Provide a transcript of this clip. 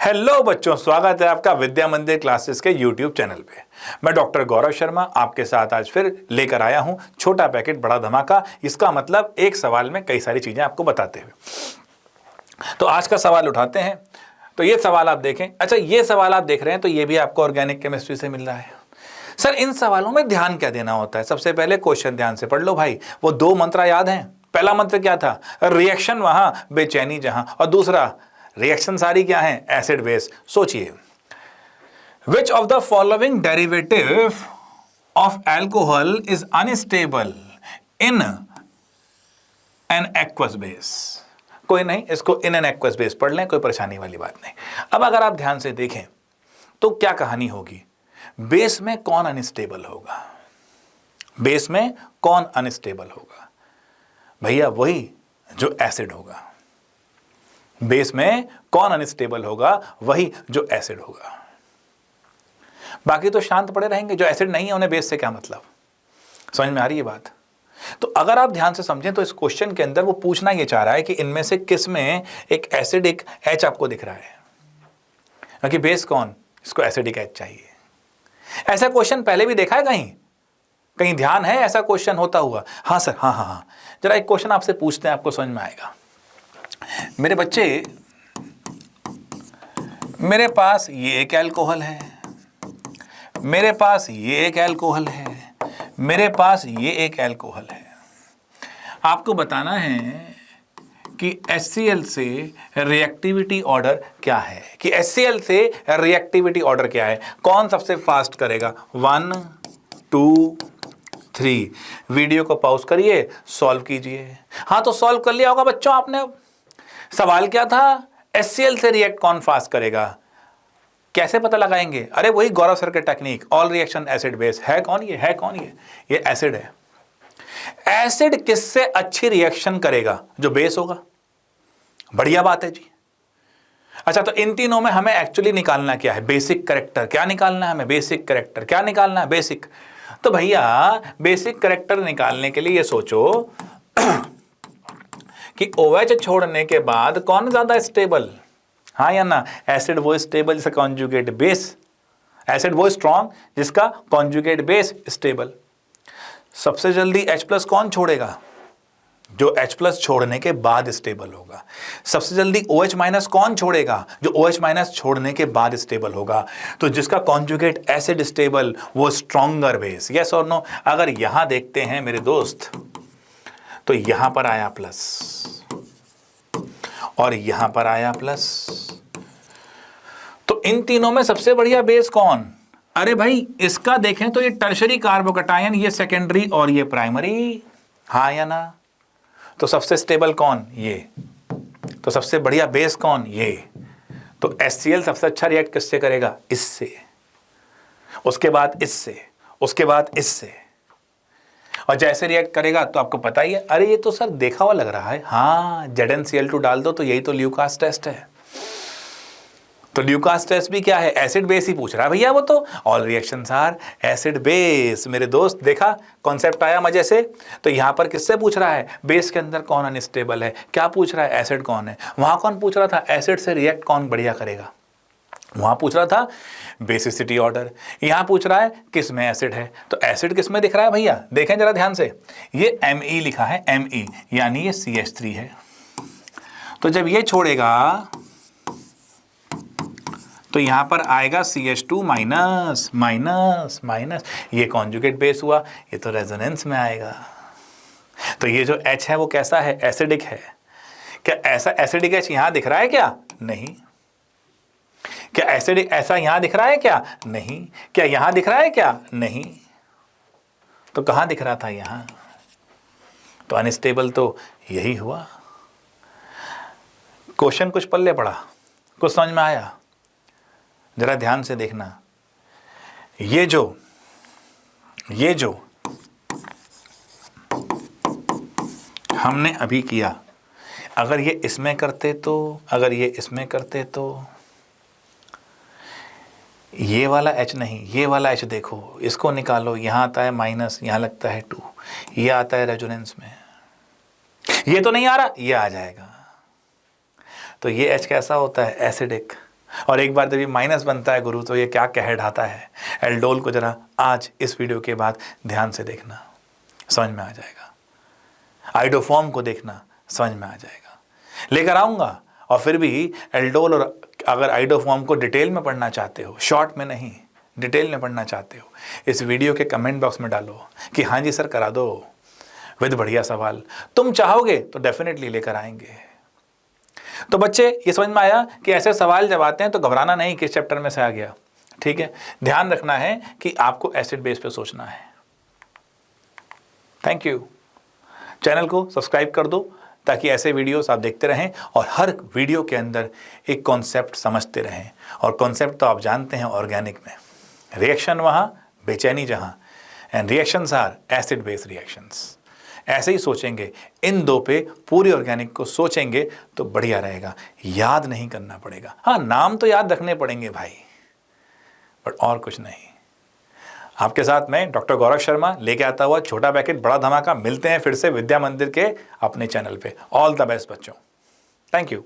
Hello बच्चों, स्वागत है आपका विद्या मंदिर क्लासेस के यूट्यूब चैनल पे। मैं डॉक्टर गौरव शर्मा आपके साथ आज फिर लेकर आया हूं छोटा पैकेट बड़ा धमाका। इसका मतलब एक सवाल में कई सारी चीजें आपको बताते हुए। तो आज का सवाल उठाते हैं। तो ये सवाल आप देखें। अच्छा, ये सवाल आप देख रहे हैं तो ये भी आपको ऑर्गेनिक केमिस्ट्री से मिल रहा है। सर, इन सवालों में ध्यान क्या देना होता है? सबसे पहले क्वेश्चन ध्यान से पढ़ लो भाई। वो दो मंत्र याद हैं। पहला मंत्र क्या था? रिएक्शन वहां, बेचैनी जहां। और दूसरा, रिएक्शन सारी क्या है? Acid base. सोचिए, which of the following derivative of alcohol is unstable in an aqueous base? कोई नहीं, इसको इन एन एक्वस बेस पढ़ लें, कोई परेशानी वाली बात नहीं। अब अगर आप ध्यान से देखें तो क्या कहानी होगी? बेस में कौन अनस्टेबल होगा? बेस में कौन अनस्टेबल होगा? भैया वही जो एसिड होगा। बेस में कौन अनस्टेबल होगा? वही जो एसिड होगा। बाकी तो शांत पड़े रहेंगे। जो एसिड नहीं है उन्हें बेस से क्या मतलब? समझ में आ रही है बात? तो अगर आप ध्यान से समझें तो इस क्वेश्चन के अंदर वो पूछना ये चाह रहा है कि इनमें से किस में एक एसिडिक एच आपको दिख रहा है, क्योंकि बेस कौन? इसको एसिडिक एच चाहिए। ऐसा क्वेश्चन पहले भी देखा है कहीं? कहीं ध्यान है ऐसा क्वेश्चन होता हुआ? हाँ सर, हाँ। जरा एक क्वेश्चन आपसे पूछते हैं, आपको समझ में आएगा। मेरे बच्चे, मेरे पास ये एक अल्कोहल है, मेरे पास ये एक अल्कोहल है, मेरे पास ये एक अल्कोहल है। आपको बताना है कि HCl से रिएक्टिविटी ऑर्डर क्या है, कि HCl से रिएक्टिविटी ऑर्डर क्या है, कौन सबसे फास्ट करेगा? 1 2 3। वीडियो को पॉज करिए, सॉल्व कीजिए। हाँ, तो सॉल्व कर लिया होगा बच्चों आपने। सवाल क्या था? HCl से रिएक्ट कौन फास्ट करेगा? कैसे पता लगाएंगे? अरे वही गौरव सर के technique, all reaction acid base. है कौन ये? है कौन ये एसिड है। एसिड किससे अच्छी रिएक्शन करेगा? जो बेस होगा। बढ़िया बात है जी। अच्छा, तो इन तीनों में हमें एक्चुअली निकालना क्या है? Basic character. क्या निकालना है हमें? Basic character. क्या निकालना है? बेसिक। तो भैया बेसिक कैरेक्टर निकालने के लिए ये सोचो कि OH छोड़ने के बाद कौन ज्यादा स्टेबल? हाँ या ना? एसिड वो स्टेबल जिसका कॉन्जुगेट बेस, एसिड वो स्ट्रॉन्ग जिसका कॉन्जुगेट बेस स्टेबल। सबसे जल्दी H+ कौन छोड़ेगा? जो H+ छोड़ने के बाद स्टेबल होगा। सबसे जल्दी OH- कौन छोड़ेगा? जो OH- छोड़ने के बाद स्टेबल होगा। तो जिसका कॉन्जुगेट एसिड स्टेबल, वो स्ट्रॉन्गर बेस। यस और नो? अगर यहां देखते हैं मेरे दोस्त, तो यहां पर आया प्लस और यहां पर आया प्लस। तो इन तीनों में सबसे बढ़िया बेस कौन? अरे भाई, इसका देखें तो ये टर्शरी कार्बोकैटायन, ये सेकेंडरी और ये प्राइमरी। हाँ या ना? तो सबसे स्टेबल कौन? ये। तो सबसे बढ़िया बेस कौन? ये। तो HCl सबसे अच्छा रिएक्ट किससे करेगा? इससे। उसके बाद इससे, उसके बाद इससे। और जैसे रिएक्ट करेगा तो आपको पता ही है। अरे ये तो सर देखा हुआ लग रहा है। हाँ, ZnCl2 डाल दो तो यही तो ल्यूकास टेस्ट है। तो ल्यूकास टेस्ट भी क्या है? एसिड बेस ही पूछ रहा है भैया वो तो। All reactions are acid base. मेरे दोस्त, देखा कॉन्सेप्ट आया मजे से? तो यहां पर किससे पूछ रहा है? बेस के अंदर कौन अनस्टेबल है? क्या पूछ रहा है? एसिड कौन है। वहां कौन पूछ रहा था? एसिड से रिएक्ट कौन बढ़िया करेगा। वहां पूछ रहा था बेसिसिटी ऑर्डर। यहां पूछ रहा है किस में एसिड है। तो एसिड किस में दिख रहा है भैया? देखें जरा ध्यान से। ये Me लिखा है, Me यानी ये CH3 है। तो जब ये छोड़ेगा तो यहां पर आएगा CH2 माइनस माइनस माइनस। ये कॉन्जुगेट बेस हुआ, ये तो रेजोनेंस में आएगा। तो ये जो H है वो कैसा है? एसिडिक है। क्या ऐसा एसिडिक H यहां दिख रहा है क्या? नहीं। क्या एसिडिक ऐसा यहां दिख रहा है क्या? नहीं। क्या यहां दिख रहा है क्या? नहीं। तो कहां दिख रहा था? यहां। तो अनस्टेबल तो यही हुआ। क्वेश्चन कुछ पल्ले पड़ा? कुछ समझ में आया? जरा ध्यान से देखना। ये जो हमने अभी किया, अगर ये इसमें करते तो, अगर ये इसमें करते तो, ये वाला H नहीं, ये वाला H देखो, इसको निकालो। यहां आता है माइनस, यहां लगता है 2, ये आता है रेजोनेंस में। ये तो नहीं आ रहा, ये आ जाएगा। तो ये H कैसा होता है? एसिडिक। और एक बार जब ये माइनस बनता है गुरु तो ये क्या कह ढाता है, एल्डोल को जरा आज इस वीडियो के बाद ध्यान से देखना, समझ में आ जाएगा। आइडोफॉर्म को देखना, समझ में आ जाएगा। लेकर आऊँगा और फिर भी एल्डोल और अगर आइडोफॉर्म को डिटेल में पढ़ना चाहते हो, शॉर्ट में नहीं डिटेल में पढ़ना चाहते हो, इस वीडियो के कमेंट बॉक्स में डालो कि हाँ जी सर करा दो विद बढ़िया सवाल। तुम चाहोगे तो डेफिनेटली लेकर आएंगे। तो बच्चे ये समझ में आया कि ऐसे सवाल जब आते हैं तो घबराना नहीं किस चैप्टर में से आ गया, ठीक है। ध्यान रखना है कि आपको एसिड बेस पे सोचना है। Thank you. चैनल को सब्सक्राइब कर दो ताकि ऐसे वीडियोस आप देखते रहें और हर वीडियो के अंदर एक कॉन्सेप्ट समझते रहें। और कॉन्सेप्ट तो आप जानते हैं ऑर्गेनिक में रिएक्शन वहाँ, बेचैनी जहाँ, and reactions are acid base reactions. ऐसे ही सोचेंगे, इन दो पे पूरी ऑर्गेनिक को सोचेंगे तो बढ़िया रहेगा। याद नहीं करना पड़ेगा, हाँ नाम तो याद रखने पड़ेंगे भाई, बट और कुछ नहीं। आपके साथ मैं डॉक्टर गौरव शर्मा लेके आता हुआ छोटा पैकेट बड़ा धमाका। मिलते हैं फिर से विद्या मंदिर के अपने चैनल पे। ऑल द बेस्ट बच्चों, थैंक यू।